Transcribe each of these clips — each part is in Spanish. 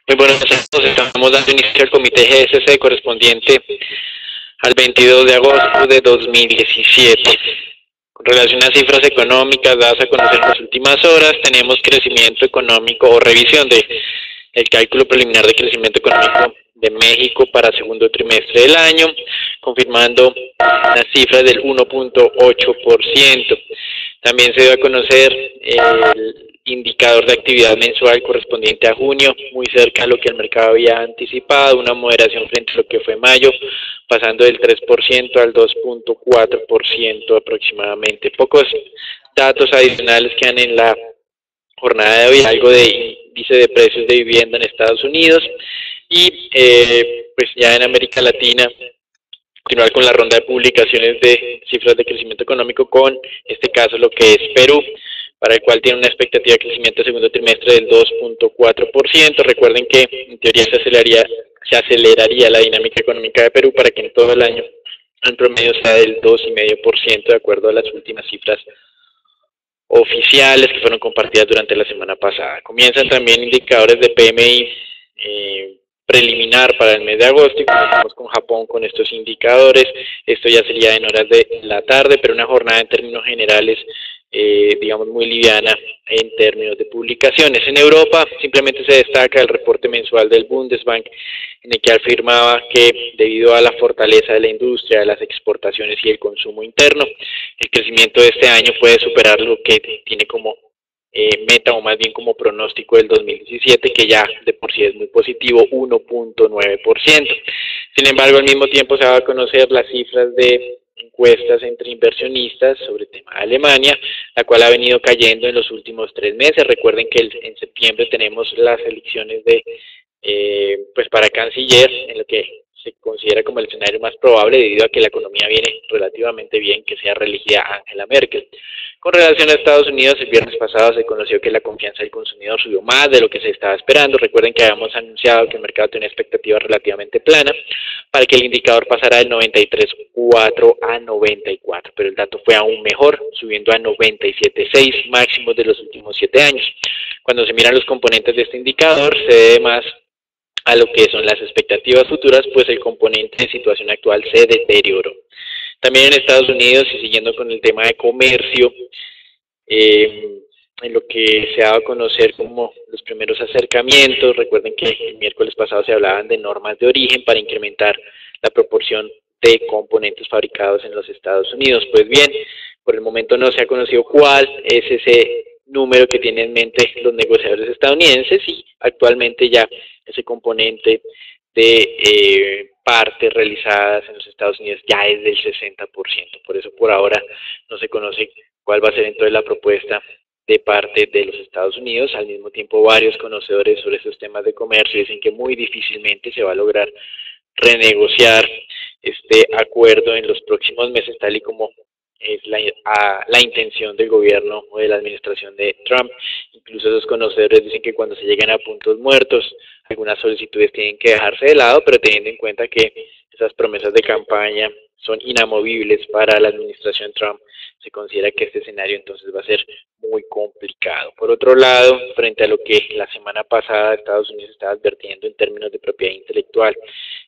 Muy buenos días, estamos dando inicio al comité GSC correspondiente al 22 de agosto de 2017. Con relación a cifras económicas dadas a conocer en las últimas horas, tenemos crecimiento económico o revisión de el cálculo preliminar de crecimiento económico de México para segundo trimestre del año, confirmando las cifras del 1.8%. También se dio a conocer el indicador de actividad mensual correspondiente a junio, muy cerca a lo que el mercado había anticipado, una moderación frente a lo que fue mayo, pasando del 3% al 2.4% aproximadamente. Pocos datos adicionales quedan en la jornada de hoy, algo de índice de precios de vivienda en Estados Unidos y pues ya en América Latina continuar con la ronda de publicaciones de cifras de crecimiento económico con este caso lo que es Perú, para el cual tiene una expectativa de crecimiento segundo trimestre del 2.4%. Recuerden que en teoría se aceleraría la dinámica económica de Perú para que en todo el año en promedio sea del 2,5% de acuerdo a las últimas cifras oficiales que fueron compartidas durante la semana pasada. Comienzan también indicadores de PMI preliminar para el mes de agosto y comenzamos con Japón con estos indicadores. Esto ya sería en horas de la tarde, pero una jornada en términos generales digamos muy liviana en términos de publicaciones. En Europa simplemente se destaca el reporte mensual del Bundesbank en el que afirmaba que debido a la fortaleza de la industria, de las exportaciones y el consumo interno, el crecimiento de este año puede superar lo que tiene como meta o más bien como pronóstico del 2017, que ya de por sí es muy positivo, 1.9%. Sin embargo, al mismo tiempo se va a conocer las cifras de encuestas entre inversionistas sobre el tema de Alemania, la cual ha venido cayendo en los últimos 3 meses. Recuerden que en septiembre tenemos las elecciones de pues para canciller, en lo que se considera como el escenario más probable debido a que la economía viene relativamente bien que sea reelegida Angela Merkel. Con relación a Estados Unidos, el viernes pasado se conoció que la confianza del consumidor subió más de lo que se estaba esperando. Recuerden que habíamos anunciado que el mercado tenía expectativa relativamente plana para que el indicador pasara del 93.4 a 94, pero el dato fue aún mejor, subiendo a 97.6, máximos de los últimos 7 años. Cuando se miran los componentes de este indicador, se debe más a lo que son las expectativas futuras, pues el componente de situación actual se deterioró. También en Estados Unidos, y siguiendo con el tema de comercio, en lo que se ha dado a conocer como los primeros acercamientos, recuerden que el miércoles pasado se hablaban de normas de origen para incrementar la proporción de componentes fabricados en los Estados Unidos. Pues bien, por el momento no se ha conocido cuál es ese número que tienen en mente los negociadores estadounidenses y actualmente ya ese componente de partes realizadas en los Estados Unidos ya es del 60%. Por eso por ahora no se conoce cuál va a ser entonces la propuesta de parte de los Estados Unidos. Al mismo tiempo, varios conocedores sobre estos temas de comercio dicen que muy difícilmente se va a lograr renegociar este acuerdo en los próximos meses, tal y como es la intención del gobierno o de la administración de Trump. Incluso los conocedores dicen que cuando se lleguen a puntos muertos, algunas solicitudes tienen que dejarse de lado, pero teniendo en cuenta que esas promesas de campaña son inamovibles para la administración Trump, se considera que este escenario entonces va a ser muy complicado. Por otro lado, frente a lo que la semana pasada Estados Unidos estaba advirtiendo en términos de propiedad intelectual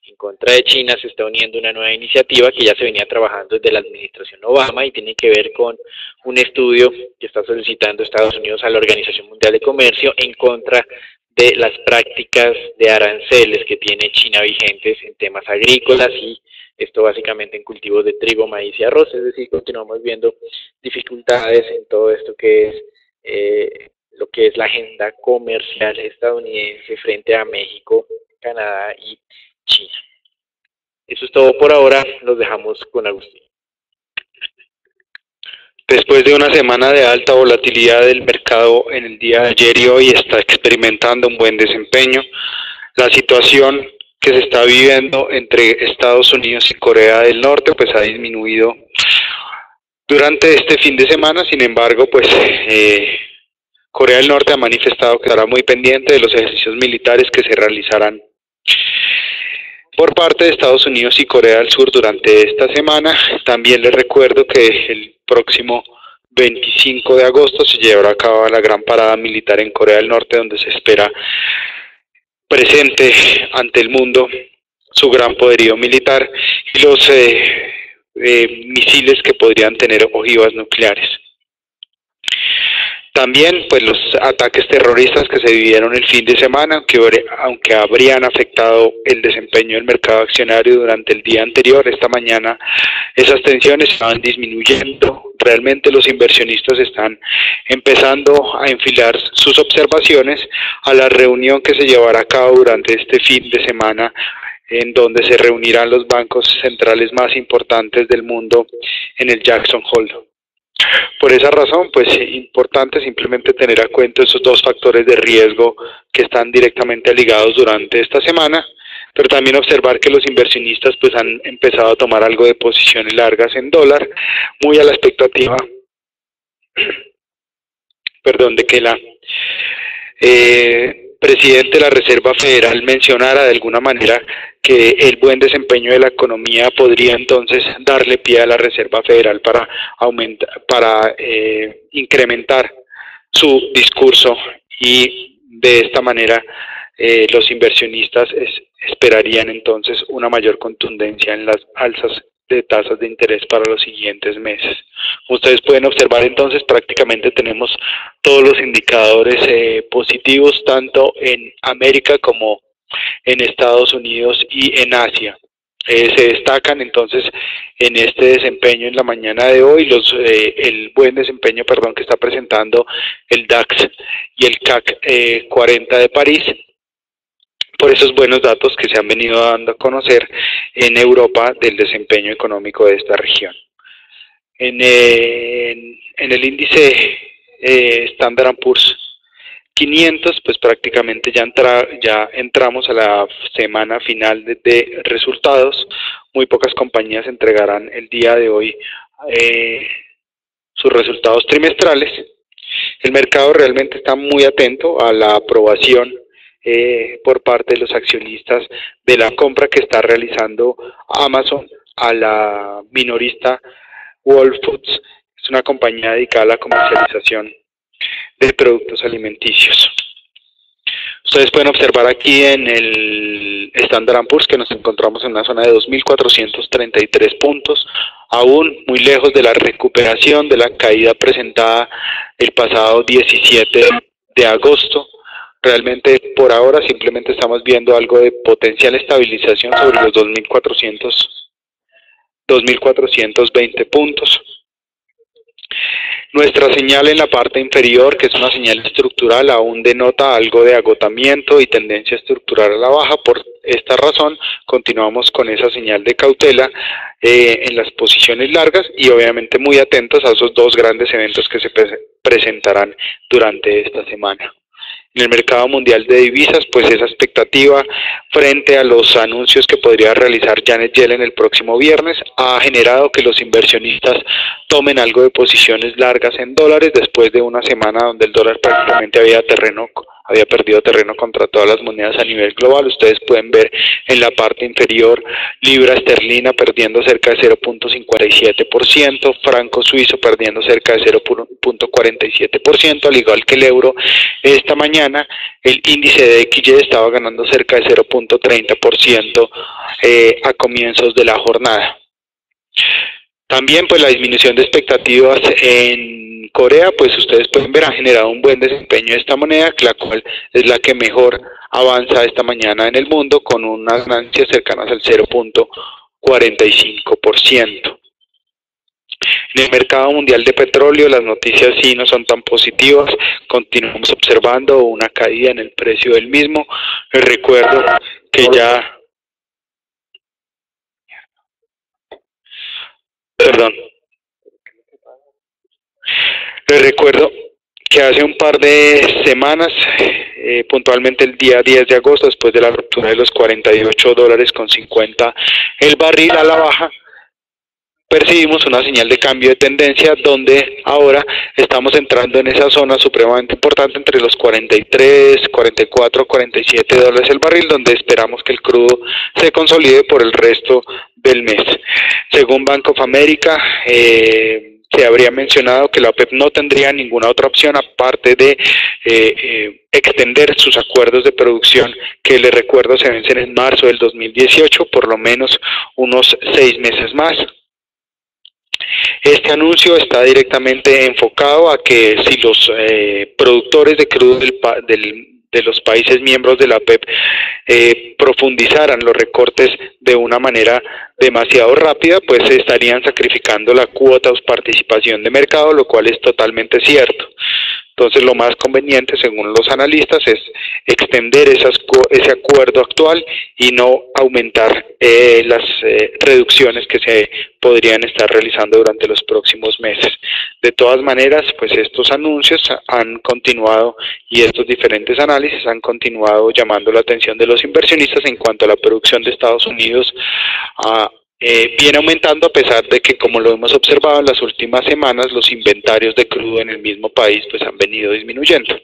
en contra de China, se está uniendo una nueva iniciativa que ya se venía trabajando desde la administración Obama y tiene que ver con un estudio que está solicitando Estados Unidos a la Organización Mundial de Comercio en contra de las prácticas de aranceles que tiene China vigentes en temas agrícolas y esto básicamente en cultivos de trigo, maíz y arroz, es decir, continuamos viendo dificultades en todo esto que es lo que es la agenda comercial estadounidense frente a México, Canadá y China. Eso es todo por ahora, los dejamos con Agustín. Después de una semana de alta volatilidad del mercado en el día de ayer y hoy está experimentando un buen desempeño. La situación que se está viviendo entre Estados Unidos y Corea del Norte pues ha disminuido durante este fin de semana. Sin embargo, pues Corea del Norte ha manifestado que estará muy pendiente de los ejercicios militares que se realizarán por parte de Estados Unidos y Corea del Sur durante esta semana. También les recuerdo que el próximo 25 de agosto se llevará a cabo la gran parada militar en Corea del Norte, donde se espera presente ante el mundo su gran poderío militar y los misiles que podrían tener ojivas nucleares. También, pues, los ataques terroristas que se vivieron el fin de semana, aunque habrían afectado el desempeño del mercado accionario durante el día anterior, esta mañana esas tensiones estaban disminuyendo. Realmente los inversionistas están empezando a enfilar sus observaciones a la reunión que se llevará a cabo durante este fin de semana, en donde se reunirán los bancos centrales más importantes del mundo en el Jackson Hole. Por esa razón, pues es importante simplemente tener a cuenta esos dos factores de riesgo que están directamente ligados durante esta semana, pero también observar que los inversionistas pues han empezado a tomar algo de posiciones largas en dólar, muy a la expectativa, de que la presidente de la Reserva Federal mencionara de alguna manera que el buen desempeño de la economía podría entonces darle pie a la Reserva Federal para incrementar su discurso, y de esta manera los inversionistas esperarían entonces una mayor contundencia en las alzas de tasas de interés para los siguientes meses. Ustedes pueden observar entonces prácticamente tenemos todos los indicadores positivos tanto en América como en Estados Unidos y en Asia. Se destacan entonces en este desempeño en la mañana de hoy el buen desempeño que está presentando el DAX y el CAC 40 de París, por esos buenos datos que se han venido dando a conocer en Europa del desempeño económico de esta región. En el índice Standard & Poor's 500, pues prácticamente ya entramos a la semana final de resultados. Muy pocas compañías entregarán el día de hoy sus resultados trimestrales. El mercado realmente está muy atento a la aprobación por parte de los accionistas de la compra que está realizando Amazon a la minorista Whole Foods. Es una compañía dedicada a la comercialización de productos alimenticios. Ustedes pueden observar aquí en el Standard & Poor's que nos encontramos en una zona de 2.433 puntos, aún muy lejos de la recuperación de la caída presentada el pasado 17 de agosto. Realmente por ahora simplemente estamos viendo algo de potencial estabilización sobre los 2.420 puntos. Nuestra señal en la parte inferior, que es una señal estructural, aún denota algo de agotamiento y tendencia estructural a la baja. Por esta razón continuamos con esa señal de cautela en las posiciones largas y obviamente muy atentos a esos dos grandes eventos que se presentarán durante esta semana. En el mercado mundial de divisas, pues esa expectativa frente a los anuncios que podría realizar Janet Yellen el próximo viernes ha generado que los inversionistas tomen algo de posiciones largas en dólares después de una semana donde el dólar prácticamente había perdido terreno contra todas las monedas a nivel global. Ustedes pueden ver en la parte inferior libra esterlina perdiendo cerca de 0.57%, franco suizo perdiendo cerca de 0.47%, al igual que el euro. Esta mañana el índice de XY estaba ganando cerca de 0.30% a comienzos de la jornada. También pues la disminución de expectativas en Corea, pues ustedes pueden ver, ha generado un buen desempeño de esta moneda, la cual es la que mejor avanza esta mañana en el mundo, con unas ganancias cercanas al 0.45%. En el mercado mundial de petróleo las noticias sí no son tan positivas, continuamos observando una caída en el precio del mismo. Les recuerdo que hace un par de semanas, puntualmente el día 10 de agosto, después de la ruptura de los $48.50 el barril a la baja, percibimos una señal de cambio de tendencia donde ahora estamos entrando en esa zona supremamente importante entre los 43, 44, 47 dólares el barril, donde esperamos que el crudo se consolide por el resto del mes. Según Bank of America, se habría mencionado que la OPEP no tendría ninguna otra opción aparte de extender sus acuerdos de producción, que les recuerdo se vencen en marzo del 2018, por lo menos unos 6 meses más. Este anuncio está directamente enfocado a que si los productores de crudo de los países miembros de la OPEP profundizaran los recortes de una manera demasiado rápida, pues estarían sacrificando la cuota o participación de mercado, lo cual es totalmente cierto. Entonces lo más conveniente, según los analistas, es extender ese acuerdo actual y no aumentar las reducciones que se podrían estar realizando durante los próximos meses. De todas maneras, pues estos anuncios han continuado y estos diferentes análisis han continuado llamando la atención de los inversionistas en cuanto a la producción de Estados Unidos viene aumentando, a pesar de que, como lo hemos observado en las últimas semanas, los inventarios de crudo en el mismo país pues han venido disminuyendo.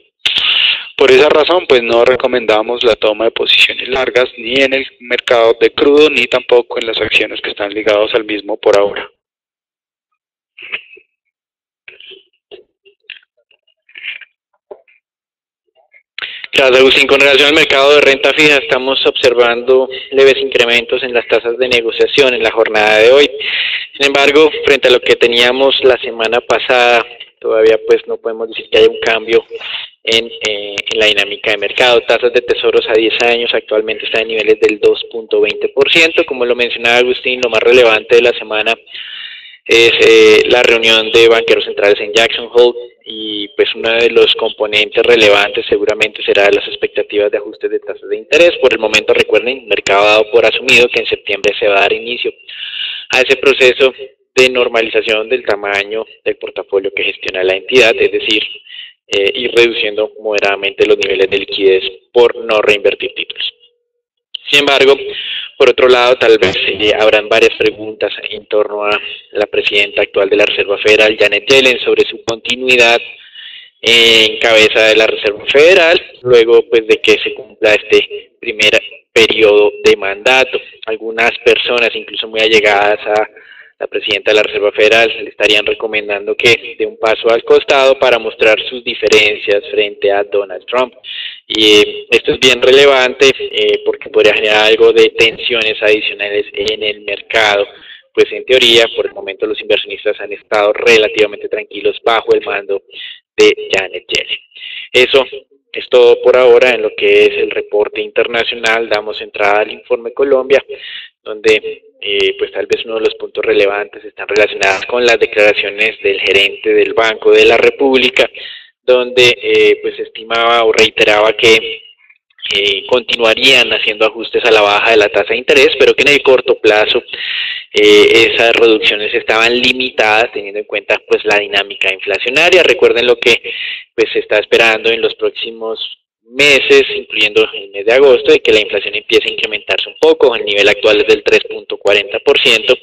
Por esa razón, pues no recomendamos la toma de posiciones largas ni en el mercado de crudo ni tampoco en las acciones que están ligadas al mismo por ahora. Gracias, Agustín. Con relación al mercado de renta fija, estamos observando leves incrementos en las tasas de negociación en la jornada de hoy. Sin embargo, frente a lo que teníamos la semana pasada, todavía pues no podemos decir que haya un cambio en la dinámica de mercado. Tasas de tesoros a 10 años actualmente están en niveles del 2.20%. Como lo mencionaba Agustín, lo más relevante de la semana es la reunión de banqueros centrales en Jackson Hole, y pues uno de los componentes relevantes seguramente será las expectativas de ajustes de tasas de interés. Por el momento, recuerden, el mercado ha dado por asumido que en septiembre se va a dar inicio a ese proceso de normalización del tamaño del portafolio que gestiona la entidad, es decir, ir reduciendo moderadamente los niveles de liquidez por no reinvertir títulos. Sin embargo, por otro lado, tal vez habrán varias preguntas en torno a la presidenta actual de la Reserva Federal, Janet Yellen, sobre su continuidad en cabeza de la Reserva Federal, luego pues de que se cumpla este primer periodo de mandato. Algunas personas, incluso muy allegadas a la presidenta de la Reserva Federal, le estarían recomendando que dé un paso al costado para mostrar sus diferencias frente a Donald Trump. Y esto es bien relevante porque podría generar algo de tensiones adicionales en el mercado. Pues en teoría, por el momento los inversionistas han estado relativamente tranquilos bajo el mando de Janet Yellen. Eso es todo por ahora en lo que es el reporte internacional. Damos entrada al informe Colombia, donde pues tal vez uno de los puntos relevantes están relacionados con las declaraciones del gerente del Banco de la República, donde pues estimaba o reiteraba que continuarían haciendo ajustes a la baja de la tasa de interés, pero que en el corto plazo esas reducciones estaban limitadas teniendo en cuenta pues la dinámica inflacionaria. Recuerden lo que pues se está esperando en los próximos meses, incluyendo el mes de agosto, de que la inflación empiece a incrementarse un poco. El nivel actual es del 3.40%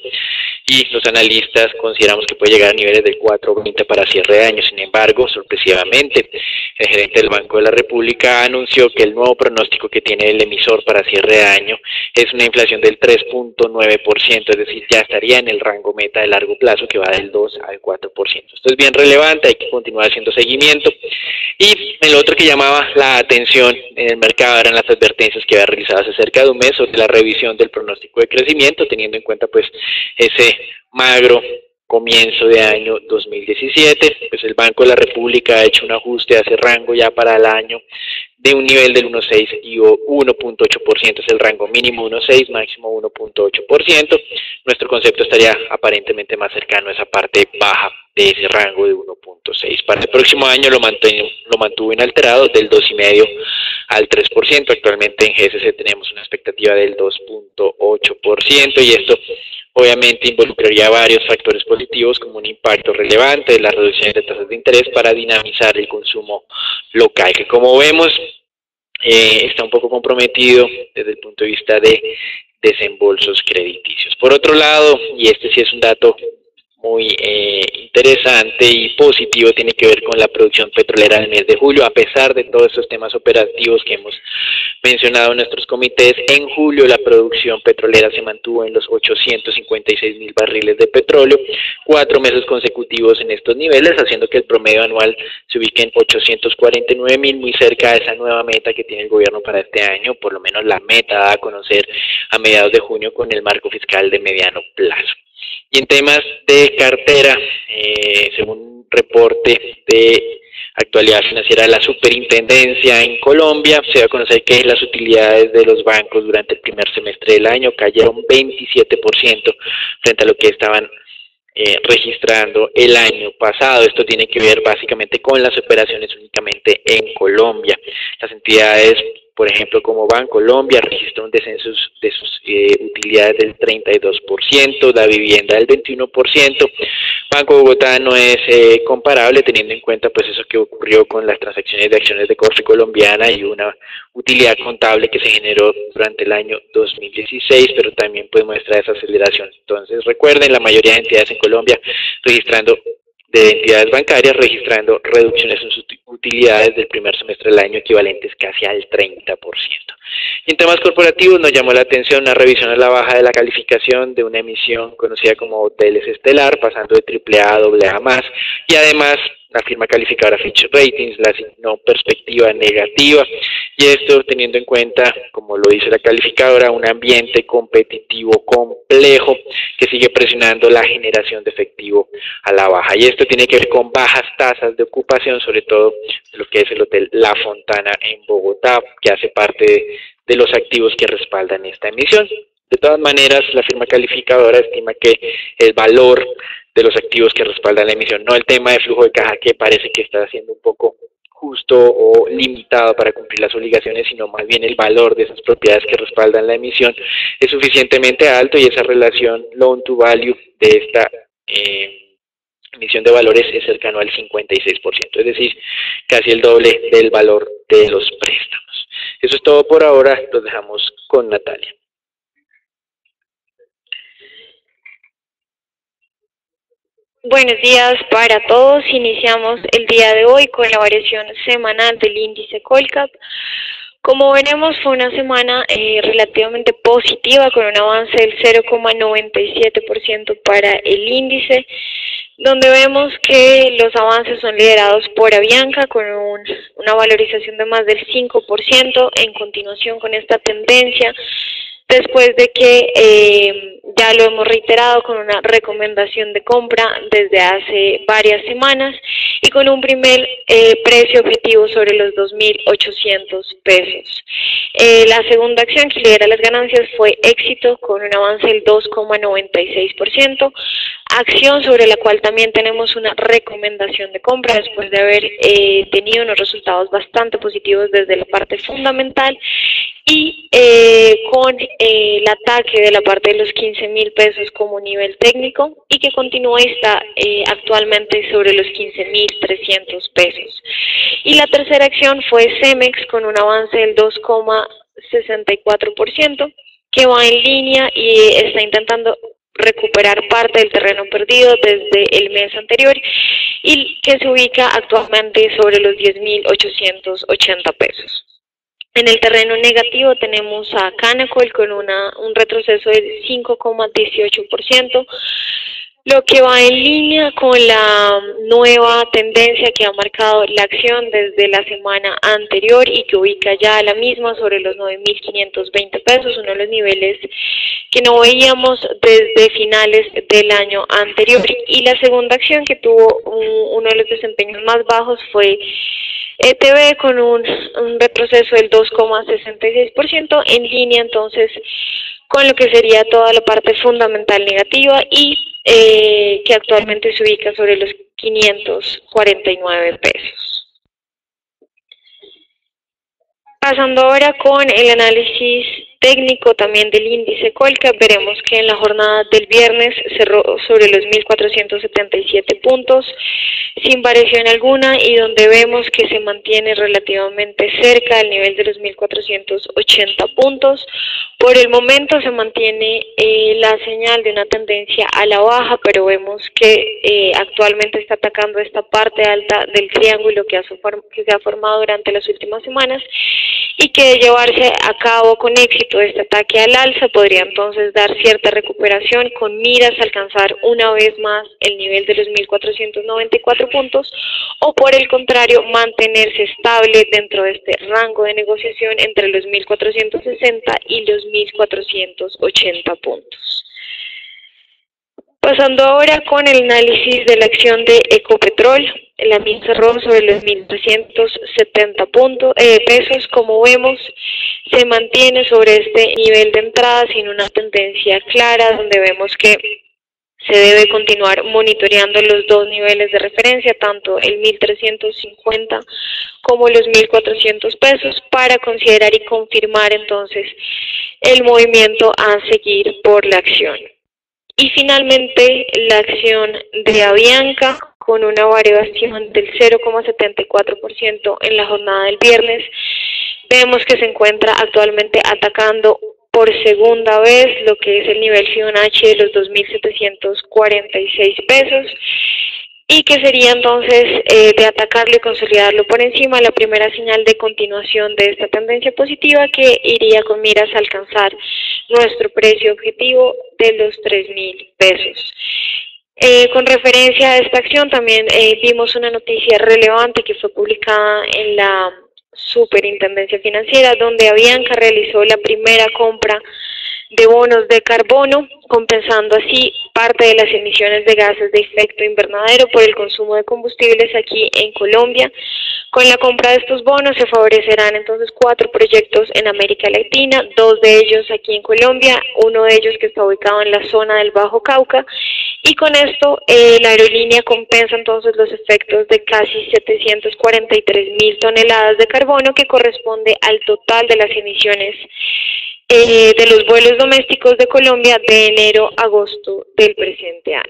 y los analistas consideramos que puede llegar a niveles del 4.20 para cierre de año. Sin embargo, sorpresivamente, el gerente del Banco de la República anunció que el nuevo pronóstico que tiene el emisor para cierre de año es una inflación del 3.9%, es decir, ya estaría en el rango meta de largo plazo, que va del 2 al 4%. Esto es bien relevante, hay que continuar haciendo seguimiento. Y el otro que llamaba la atención en el mercado eran las advertencias que había realizado hace cerca de un mes sobre la revisión del pronóstico de crecimiento, teniendo en cuenta pues ese magro comienzo de año 2017. Pues el Banco de la República ha hecho un ajuste a ese rango ya para el año de un nivel del 1.6 y 1.8%, es el rango mínimo 1.6, máximo 1.8%. Nuestro concepto estaría aparentemente más cercano a esa parte baja de ese rango de 1.6. Para el próximo año lo mantuvo inalterado del 2.5 al 3%. Actualmente en GSC tenemos una expectativa del 2.8% y esto obviamente involucraría varios factores positivos, como un impacto relevante de las reducciones de tasas de interés para dinamizar el consumo local, que como vemos está un poco comprometido desde el punto de vista de desembolsos crediticios. Por otro lado, y este sí es un dato muy interesante y positivo, tiene que ver con la producción petrolera del mes de julio. A pesar de todos estos temas operativos que hemos mencionado en nuestros comités, en julio la producción petrolera se mantuvo en los 856.000 barriles de petróleo, 4 meses consecutivos en estos niveles, haciendo que el promedio anual se ubique en 849.000, muy cerca de esa nueva meta que tiene el gobierno para este año, por lo menos la meta dada a conocer a mediados de junio con el marco fiscal de mediano plazo. Y en temas de cartera, según un reporte de actualidad financiera de la Superintendencia en Colombia, se da a conocer que las utilidades de los bancos durante el primer semestre del año cayeron 27% frente a lo que estaban registrando el año pasado. Esto tiene que ver básicamente con las operaciones únicamente en Colombia. Las entidades, por ejemplo, como Bancolombia, registró un descenso de sus utilidades del 32%, la vivienda del 21%. Banco Bogotá no es comparable, teniendo en cuenta pues eso que ocurrió con las transacciones de acciones de Corfi Colombiana y una utilidad contable que se generó durante el año 2016, pero también pues muestra esa aceleración. Entonces recuerden, la mayoría de entidades en Colombia de entidades bancarias registrando reducciones en sus utilidades del primer semestre del año equivalentes casi al 30%. Y en temas corporativos nos llamó la atención una revisión a la baja de la calificación de una emisión conocida como Hoteles Estelar, pasando de AAA a AA+, y además la firma calificadora Fitch Ratings la asignó perspectiva negativa, y esto teniendo en cuenta, como lo dice la calificadora, un ambiente competitivo complejo que sigue presionando la generación de efectivo a la baja. Y esto tiene que ver con bajas tasas de ocupación, sobre todo de lo que es el Hotel La Fontana en Bogotá, que hace parte de los activos que respaldan esta emisión. De todas maneras, la firma calificadora estima que el valor de los activos que respaldan la emisión, no el tema de flujo de caja que parece que está siendo un poco justo o limitado para cumplir las obligaciones, sino más bien el valor de esas propiedades que respaldan la emisión es suficientemente alto, y esa relación loan to value de esta emisión de valores es cercano al 56%, es decir, casi el doble del valor de los préstamos. Eso es todo por ahora, los dejamos con Natalia. Buenos días para todos. Iniciamos el día de hoy con la variación semanal del índice Colcap. Como veremos, fue una semana relativamente positiva, con un avance del 0,97% para el índice, donde vemos que los avances son liderados por Avianca con una valorización de más del 5%, en continuación con esta tendencia, después de que ya lo hemos reiterado con una recomendación de compra desde hace varias semanas y con un primer precio objetivo sobre los 2.800 pesos. La segunda acción que lidera las ganancias fue Éxito con un avance del 2,96%, acción sobre la cual también tenemos una recomendación de compra después de haber tenido unos resultados bastante positivos desde la parte fundamental y con el ataque de la parte de los 15.000 pesos como nivel técnico, y que continúa y está actualmente sobre los 15.300 pesos. Y la tercera acción fue Cemex con un avance del 2,64%, que va en línea y está intentando recuperar parte del terreno perdido desde el mes anterior y que se ubica actualmente sobre los 10.880 pesos. En el terreno negativo tenemos a Canacol con un retroceso del 5,18%, lo que va en línea con la nueva tendencia que ha marcado la acción desde la semana anterior y que ubica ya la misma sobre los 9.520 pesos, uno de los niveles que no veíamos desde finales del año anterior. Y la segunda acción que tuvo uno de los desempeños más bajos fue ETB con un retroceso del 2,66%, en línea entonces con lo que sería toda la parte fundamental negativa y que actualmente se ubica sobre los 549 pesos. Pasando ahora con el análisis técnico también del índice Colcap, veremos que en la jornada del viernes cerró sobre los 1.477 puntos, sin variación alguna, y donde vemos que se mantiene relativamente cerca del nivel de los 1.480 puntos. Por el momento se mantiene la señal de una tendencia a la baja, pero vemos que actualmente está atacando esta parte alta del triángulo que se ha formado durante las últimas semanas, y que de llevarse a cabo con éxito este ataque al alza podría entonces dar cierta recuperación con miras a alcanzar una vez más el nivel de los 1.494 puntos, o por el contrario mantenerse estable dentro de este rango de negociación entre los 1.460 y los 1.480 puntos. Pasando ahora con el análisis de la acción de Ecopetrol, la misma cerró sobre los 1.370 pesos. Como vemos, se mantiene sobre este nivel de entrada sin una tendencia clara, donde vemos que se debe continuar monitoreando los dos niveles de referencia, tanto el 1.350 como los 1.400 pesos, para considerar y confirmar entonces el movimiento a seguir por la acción. Y finalmente la acción de Avianca, con una variación del 0,74% en la jornada del viernes. Vemos que se encuentra actualmente atacando por segunda vez lo que es el nivel Fibonacci de los 2.746 pesos, y que sería entonces de atacarlo y consolidarlo por encima la primera señal de continuación de esta tendencia positiva, que iría con miras a alcanzar nuestro precio objetivo de los 3.000 pesos. Con referencia a esta acción también vimos una noticia relevante que fue publicada en la Superintendencia Financiera, donde Avianca realizó la primera compra de bonos de carbono, compensando así parte de las emisiones de gases de efecto invernadero por el consumo de combustibles aquí en Colombia. Con la compra de estos bonos se favorecerán entonces 4 proyectos en América Latina, 2 de ellos aquí en Colombia, uno de ellos que está ubicado en la zona del Bajo Cauca, y con esto la aerolínea compensa entonces los efectos de casi 743.000 toneladas de carbono, que corresponde al total de las emisiones de los vuelos domésticos de Colombia de enero a agosto del presente año.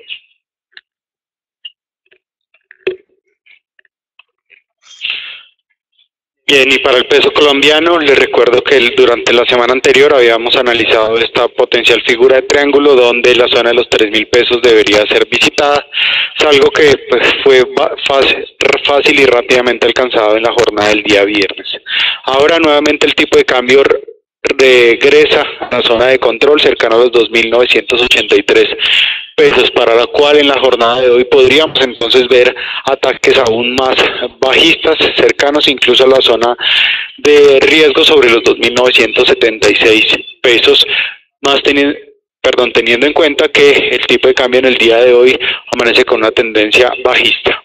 Bien, y para el peso colombiano, les recuerdo que durante la semana anterior habíamos analizado esta potencial figura de triángulo donde la zona de los 3.000 pesos debería ser visitada. Es algo que pues, fue fácil y rápidamente alcanzado en la jornada del día viernes. Ahora nuevamente el tipo de cambio regresa a la zona de control cercano a los 2.983 pesos, para la cual en la jornada de hoy podríamos entonces ver ataques aún más bajistas, cercanos incluso a la zona de riesgo sobre los 2.976 pesos, teniendo en cuenta que el tipo de cambio en el día de hoy amanece con una tendencia bajista.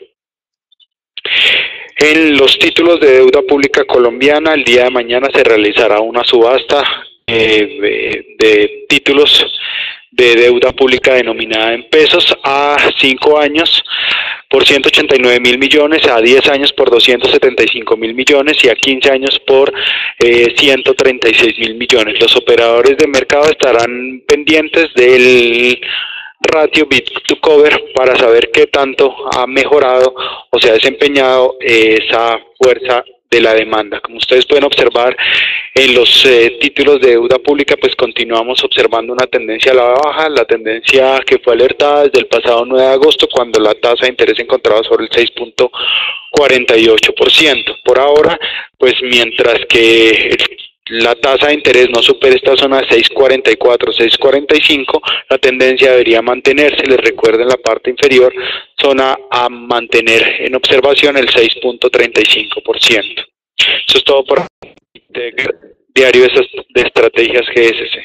En los títulos de deuda pública colombiana, el día de mañana se realizará una subasta de títulos de deuda pública denominada en pesos a 5 años por 189.000 millones, a 10 años por 275.000 millones y a 15 años por 136.000 millones. Los operadores de mercado estarán pendientes del ratio bid to cover para saber qué tanto ha mejorado o se ha desempeñado esa fuerza de la demanda. Como ustedes pueden observar en los títulos de deuda pública, pues continuamos observando una tendencia a la baja, la tendencia que fue alertada desde el pasado 9 de agosto cuando la tasa de interés se encontraba sobre el 6.48%. Por ahora, pues mientras que la tasa de interés no supere esta zona de 6.44, 6.45, la tendencia debería mantenerse. Les recuerdo en la parte inferior, zona a mantener en observación el 6.35%. Eso es todo por Diario de Estrategias GSC.